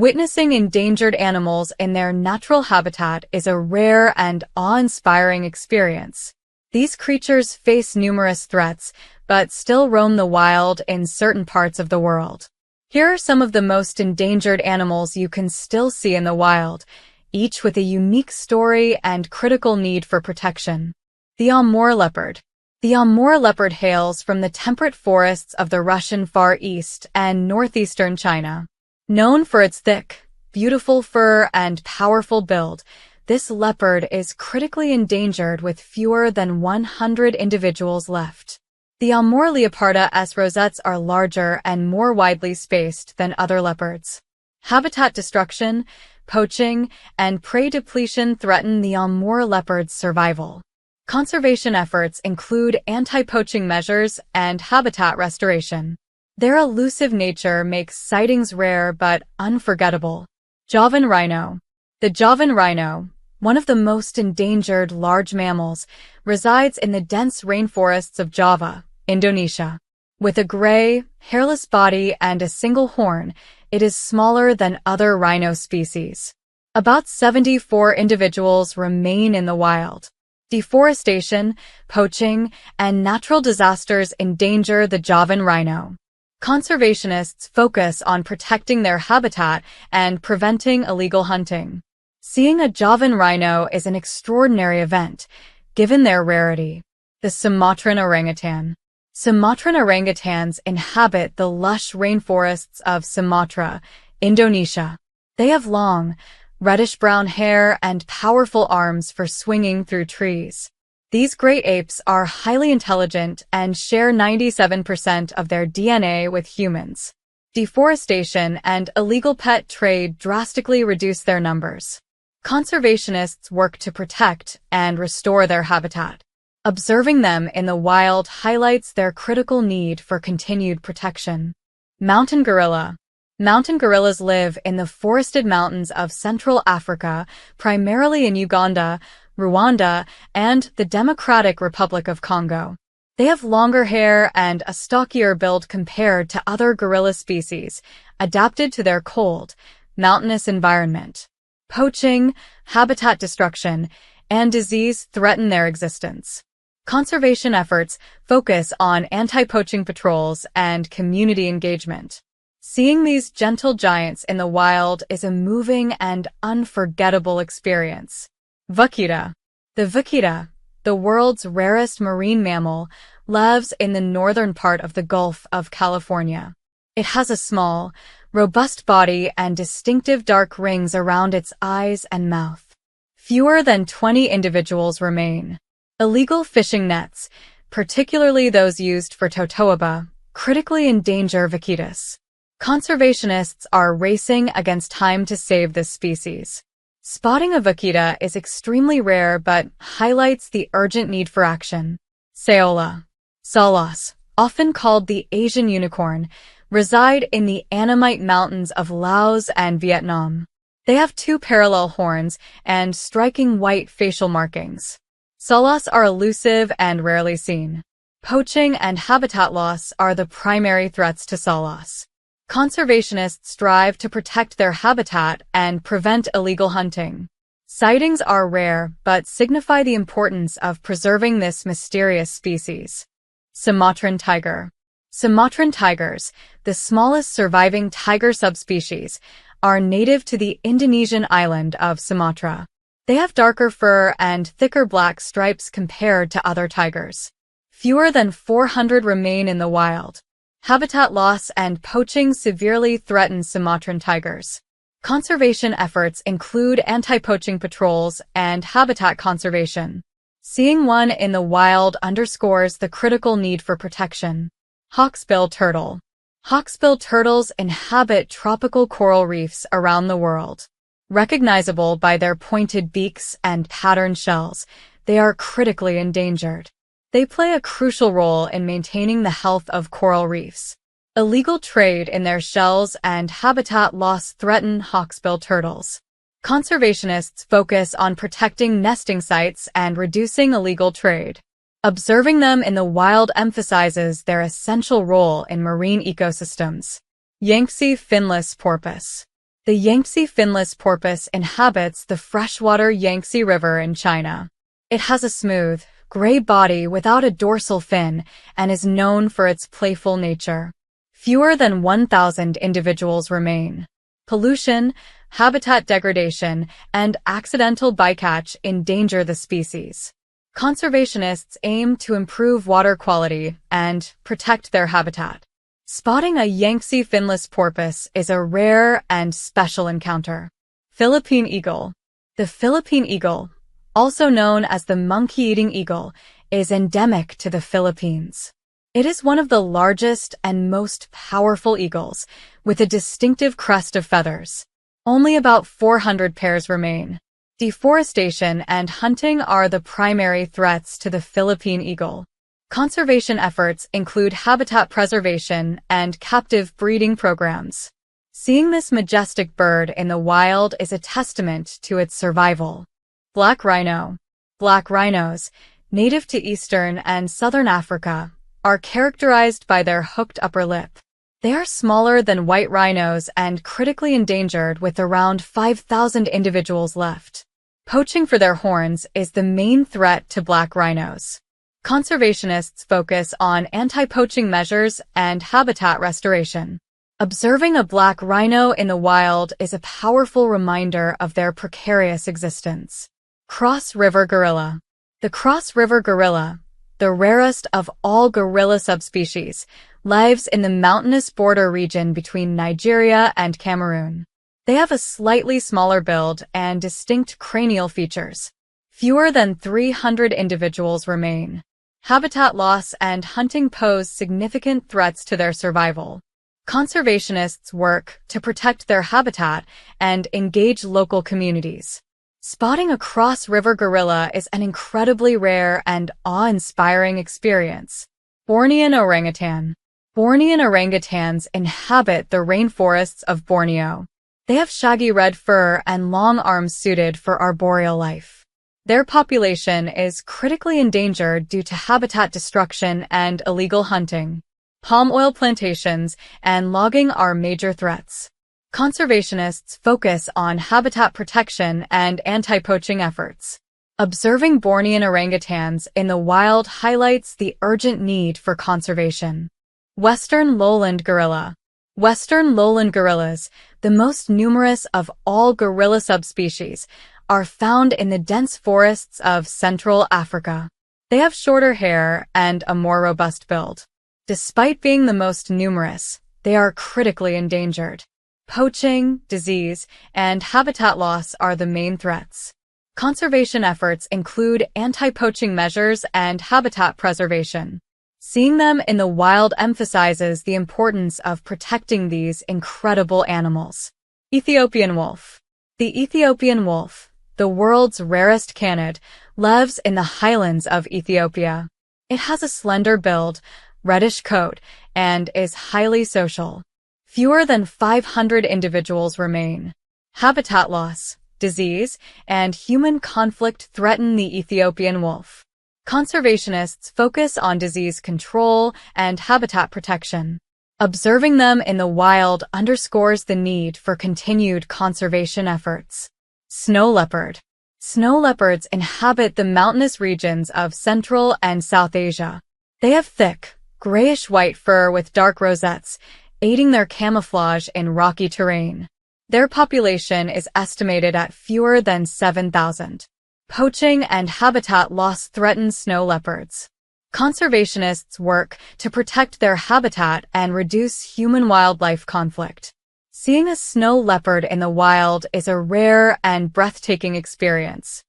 Witnessing endangered animals in their natural habitat is a rare and awe-inspiring experience. These creatures face numerous threats, but still roam the wild in certain parts of the world. Here are some of the most endangered animals you can still see in the wild, each with a unique story and critical need for protection. The Amur leopard. The Amur leopard hails from the temperate forests of the Russian Far East and northeastern China. Known for its thick, beautiful fur and powerful build, this leopard is critically endangered with fewer than 100 individuals left. The Amur leoparda S rosettes are larger and more widely spaced than other leopards. Habitat destruction, poaching, and prey depletion threaten the Amur leopard's survival. Conservation efforts include anti-poaching measures and habitat restoration. Their elusive nature makes sightings rare but unforgettable. Javan rhino. The Javan rhino, one of the most endangered large mammals, resides in the dense rainforests of Java, Indonesia. With a gray, hairless body and a single horn, it is smaller than other rhino species. About 74 individuals remain in the wild. Deforestation, poaching, and natural disasters endanger the Javan rhino. Conservationists focus on protecting their habitat and preventing illegal hunting. Seeing a Javan rhino is an extraordinary event, given their rarity. The Sumatran orangutan. Sumatran orangutans inhabit the lush rainforests of Sumatra, Indonesia. They have long, reddish-brown hair and powerful arms for swinging through trees. These great apes are highly intelligent and share 97% of their DNA with humans. Deforestation and illegal pet trade drastically reduce their numbers. Conservationists work to protect and restore their habitat. Observing them in the wild highlights their critical need for continued protection. Mountain gorilla. Mountain gorillas live in the forested mountains of Central Africa, primarily in Uganda, Rwanda, and the Democratic Republic of Congo. They have longer hair and a stockier build compared to other gorilla species, adapted to their cold, mountainous environment. Poaching, habitat destruction, and disease threaten their existence. Conservation efforts focus on anti-poaching patrols and community engagement. Seeing these gentle giants in the wild is a moving and unforgettable experience. Vaquita. The vaquita, the world's rarest marine mammal, lives in the northern part of the Gulf of California. It has a small, robust body and distinctive dark rings around its eyes and mouth. Fewer than 20 individuals remain. Illegal fishing nets, particularly those used for totoaba, critically endanger vaquitas. Conservationists are racing against time to save this species. Spotting a vaquita is extremely rare but highlights the urgent need for action. Saola. Salas, often called the Asian unicorn, reside in the Annamite Mountains of Laos and Vietnam. They have two parallel horns and striking white facial markings. Salas are elusive and rarely seen. Poaching and habitat loss are the primary threats to salas. Conservationists strive to protect their habitat and prevent illegal hunting. Sightings are rare but signify the importance of preserving this mysterious species. Sumatran tiger. Sumatran tigers, the smallest surviving tiger subspecies, are native to the Indonesian island of Sumatra. They have darker fur and thicker black stripes compared to other tigers. Fewer than 400 remain in the wild. Habitat loss and poaching severely threaten Sumatran tigers. Conservation efforts include anti-poaching patrols and habitat conservation. Seeing one in the wild underscores the critical need for protection. Hawksbill turtle. Hawksbill turtles inhabit tropical coral reefs around the world. Recognizable by their pointed beaks and patterned shells, they are critically endangered. They play a crucial role in maintaining the health of coral reefs. Illegal trade in their shells and habitat loss threaten hawksbill turtles. Conservationists focus on protecting nesting sites and reducing illegal trade. Observing them in the wild emphasizes their essential role in marine ecosystems. Yangtze finless porpoise. The Yangtze finless porpoise inhabits the freshwater Yangtze River in China. It has a smooth, gray body without a dorsal fin and is known for its playful nature. Fewer than 1,000 individuals remain. Pollution, habitat degradation, and accidental bycatch endanger the species. Conservationists aim to improve water quality and protect their habitat. Spotting a Yangtze finless porpoise is a rare and special encounter. Philippine eagle. The Philippine eagle, also known as the monkey-eating eagle, is endemic to the Philippines. It is one of the largest and most powerful eagles, with a distinctive crest of feathers. Only about 400 pairs remain. Deforestation and hunting are the primary threats to the Philippine eagle. Conservation efforts include habitat preservation and captive breeding programs. Seeing this majestic bird in the wild is a testament to its survival. Black rhino. Black rhinos, native to eastern and southern Africa, are characterized by their hooked upper lip. They are smaller than white rhinos and critically endangered with around 5,000 individuals left. Poaching for their horns is the main threat to black rhinos. Conservationists focus on anti-poaching measures and habitat restoration. Observing a black rhino in the wild is a powerful reminder of their precarious existence. Cross River gorilla. The Cross River gorilla, the rarest of all gorilla subspecies, lives in the mountainous border region between Nigeria and Cameroon. They have a slightly smaller build and distinct cranial features. Fewer than 300 individuals remain. Habitat loss and hunting pose significant threats to their survival. Conservationists work to protect their habitat and engage local communities. Spotting a cross-river gorilla is an incredibly rare and awe-inspiring experience. Bornean orangutan. Bornean orangutans inhabit the rainforests of Borneo. They have shaggy red fur and long arms suited for arboreal life. Their population is critically endangered due to habitat destruction and illegal hunting. Palm oil plantations and logging are major threats. Conservationists focus on habitat protection and anti-poaching efforts. Observing Bornean orangutans in the wild highlights the urgent need for conservation. Western lowland gorilla. Western lowland gorillas, the most numerous of all gorilla subspecies, are found in the dense forests of Central Africa. They have shorter hair and a more robust build. Despite being the most numerous, they are critically endangered. Poaching, disease, and habitat loss are the main threats. Conservation efforts include anti-poaching measures and habitat preservation. Seeing them in the wild emphasizes the importance of protecting these incredible animals. Ethiopian wolf. The Ethiopian wolf, the world's rarest canid, lives in the highlands of Ethiopia. It has a slender build, reddish coat, and is highly social. Fewer than 500 individuals remain. Habitat loss, disease, and human conflict threaten the Ethiopian wolf. Conservationists focus on disease control and habitat protection. Observing them in the wild underscores the need for continued conservation efforts. Snow leopard. Snow leopards inhabit the mountainous regions of Central and South Asia. They have thick, grayish-white fur with dark rosettes, aiding their camouflage in rocky terrain. Their population is estimated at fewer than 7,000. Poaching and habitat loss threaten snow leopards. Conservationists work to protect their habitat and reduce human-wildlife conflict. Seeing a snow leopard in the wild is a rare and breathtaking experience.